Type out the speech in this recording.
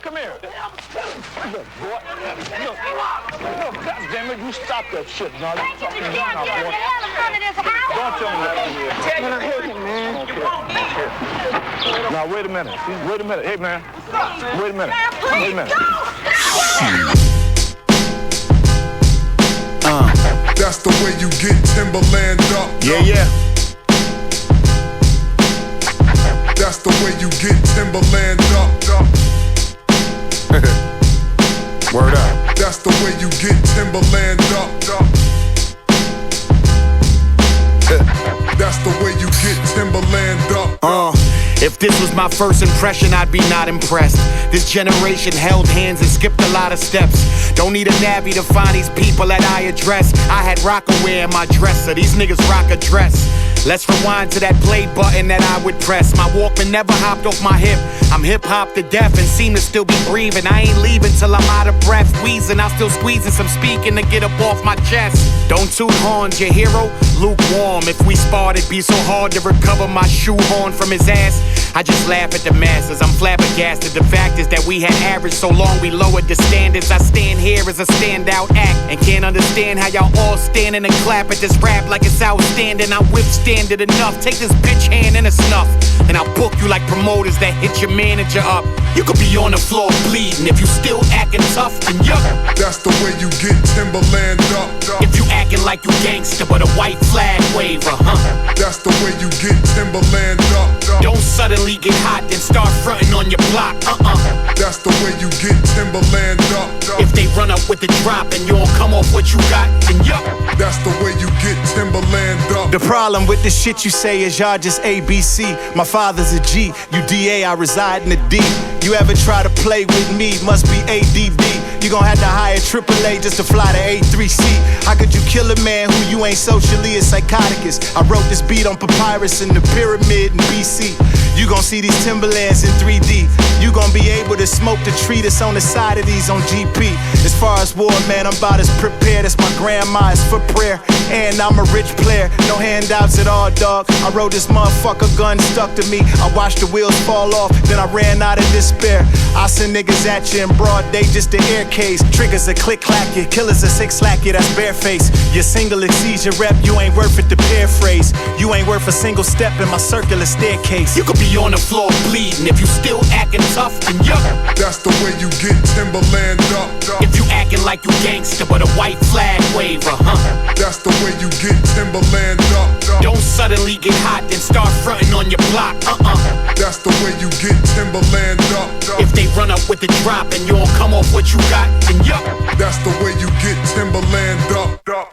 Come here. Look, boy. Look, goddammit, you stop that shit. No, you fucking now, boy. Don't tell me what to do. Man, I hate him, man. Okay. Now, wait a minute. Wait a minute. Hey, man. Wait a minute. Wait a minute. That's the way you get Timberland up. Yeah. That's the way you get Timberland up. Word up. That's the way you get Timberland up. That's the way you get Timberland up. If this was my first impression, I'd be not impressed. This generation held hands and skipped a lot of steps. Don't need a navvy to find these people that I address. I had Rockaway in my dresser, these niggas rock a dress. Let's rewind to that play button that I would press. My Walkman never hopped off my hip. I'm hip-hop to death and seem to still be breathing. I ain't leaving till I'm out of breath. Wheezing, I'm still squeezing some speaking to get up off my chest. Don't toot horns, your hero, lukewarm. If we sparred, it'd be so hard to recover my shoehorn from his ass. I just laugh at the masses, I'm flabbergasted. The fact is that we had average so long we lowered the standards. I stand here as a standout act and can't understand how y'all all standing and clap at this rap like it's outstanding. I withstand it enough, take this bitch hand and a snuff, and I'll book you like promoters that hit your manager up. You could be on the floor bleeding if you still acting tough, then yup. That's the way you get Timberland up. If you acting like you gangster but a white flag waver, That's the way you get Timberland up. Don't suddenly get hot and start fronting on your block, That's the way you get Timberland up. If they run up with the drop and you don't come off what you got, then yup. That's the way you get Timberland up. The problem with the shit you say is y'all just ABC. My father's a G, you DA, I reside in the D. You ever try to play with me, must be ADD. You gon' have to hire AAA just to fly the A3C. How could you kill a man who you ain't socially a psychoticus? I wrote this beat on papyrus in the pyramid in BC. You gon' see these Timberlands in 3D. You gon' be able to smoke the tree that's on the side of these on GP. As far as war, man, I'm about as prepared as my grandma is for prayer. And I'm a rich player, no handouts at all, dog. I rode this motherfucker, gun stuck to me. I watched the wheels fall off, then I ran out of despair. I send niggas at you in broad day just to air case. Triggers a click clack you, killers a six slack you, that's bareface. Your single exceeds your rep, you ain't worth it to paraphrase. You ain't worth a single step in my circular staircase. You could be on the floor bleeding if you still acting tough, then yup. That's the way you get Timberland up. If you acting like you gangster but a white flag waver, That's the way you get Timberland up. Don't suddenly get hot and start fronting on your block, That's the way you get Timberland up. If they run up with the drop and you don't come off what you got, then yup. That's the way you get Timberland up.